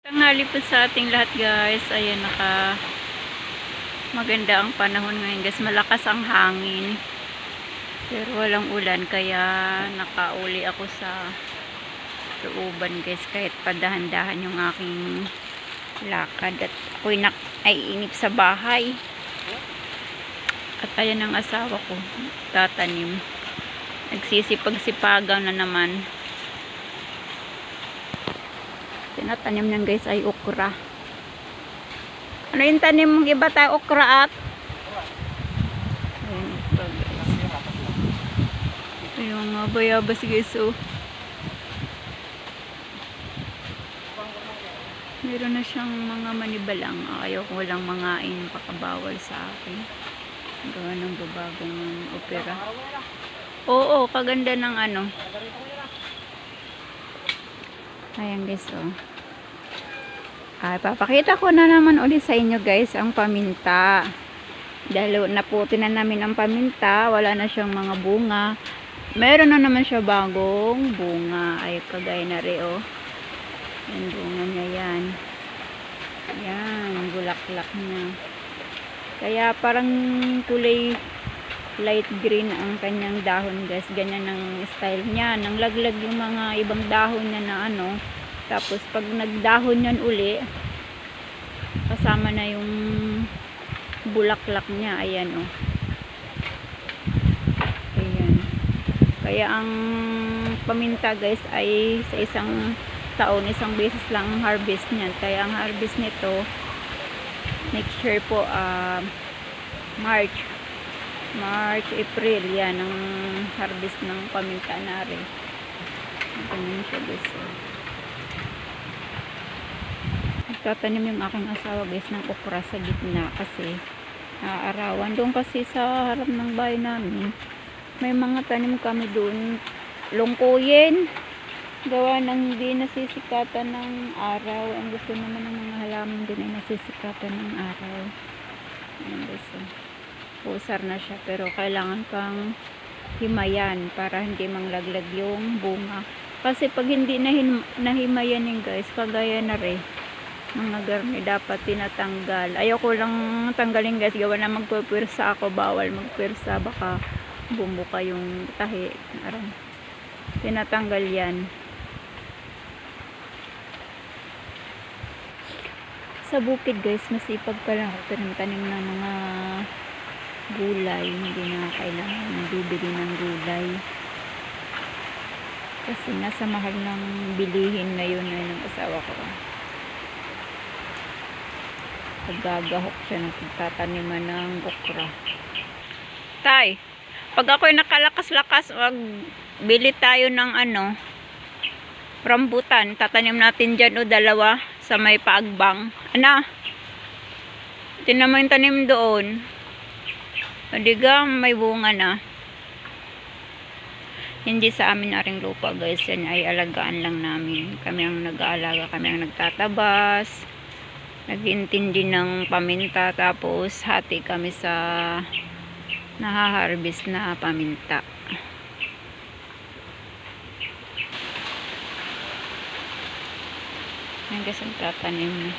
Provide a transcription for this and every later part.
Tanghali po sa ating lahat guys. Ayan, maganda ang panahon ngayon guys. Malakas ang hangin. Pero walang ulan kaya nakauli ako sa looban guys. Kahit padahan-dahan yung aking lakad. At ako'y naiinip sa bahay. At ayan ang asawa ko. Tatanim. Nagsisipag-sipagang na naman. Tinatanim niyan guys ay okra. Ano yung tanim mong iba tayo? Okra at? Ayan, okra guys. Ayun nga, bayabas guys oh. Meron na siyang mga manibalang. Ayaw ko walang mangain, pakabawal sa akin. Gawa ng babagang opera. Oo, kaganda ng ano. Ayan guys oh. Ay, papakita ko na naman ulit sa inyo guys ang paminta. Dahil naputi na namin ang paminta, wala na siyang mga bunga. Meron na naman siya bagong bunga. Ay, kagaya na rin oh. Yung bunga niya yan. Yan, bulaklak niya. Kaya parang kulay light green ang kanyang dahon guys. Ganyan ang style niya. Nang laglag yung mga ibang dahon niya na ano. Tapos pag nagdahon yan uli, kasama na yung bulaklak niya. Ayan oh. Ayan. Kaya ang paminta guys ay sa isang taon, isang beses lang ang harvest niyan. Kaya ang harvest nito next year po March, April, yan ang harvest ng paminta na rin. Ganyan siya guys. Nagtatanim yung aking asawa guys ng okra sa gitna kasi arawan. Doon kasi sa harap ng bahay namin, may mga tanim kami doon. Lungkuyin. Gawa ng hindi nasisikatan ng araw. Ang gusto naman ng mga halaman din ay nasisikatan ng araw. Ayan guys. Pusar na siya pero kailangan pang himayan para hindi manglaglag yung bunga. Kasi pag hindi nahimayan yung guys, kagaya na rin mga garni dapat tinatanggal. Ayoko lang tanggalin guys, gawa na magpupwersa ako, bawal magpwersa, baka bumuka yung tahi. Tinatanggal yan. Sa bukid guys, masipag pa lang ako tanim ng mga gulay. Hindi na kailangan bibili ng gulay kasi nasa mahal ng bilihin ngayon ng asawa ko. Paggagahok siya ng pagtataniman ng okra. Tay, pag ako'y nakalakas-lakas, bili tayo ng ano, rambutan. Tatanim natin dyan o dalawa sa may paagbang. Ano? Tinan mo yung tanim doon. Diga, may bunga na. Hindi sa amin na ring lupa guys. Yan ay alagaan lang namin. Kami ang nag-aalaga, kami ang nagtatabas, nag-intindi ng paminta, tapos hati kami sa nahaharvest na paminta. Yan guys ang tatanim na.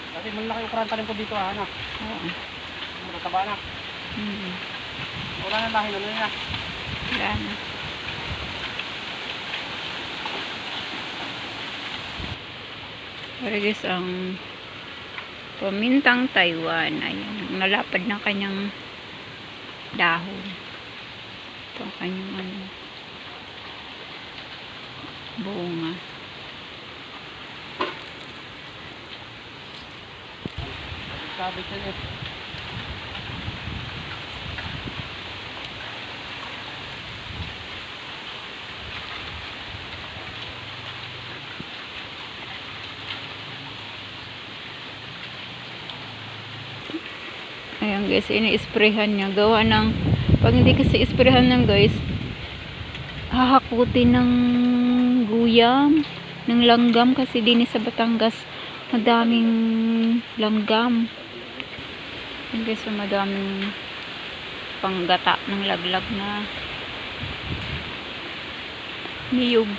Kasi malaki yung tanim ko dito ha, anak. Oo. Mataba na. Wala na lahi na na. Wala na. Pero guys, ang pamintang Taiwan, ayan, nalapad na kanyang dahon. Ito ang kanyang ano, bunga. Sabi ko niya. Ayan guys, ini-sprayhan niya. Gawa ng, pag hindi kasi isprayhan ng guys, hahakutin ng guyam, ng langgam kasi din sa Batangas madaming langgam. Ayan guys, so madaming panggata ng laglag na niyog.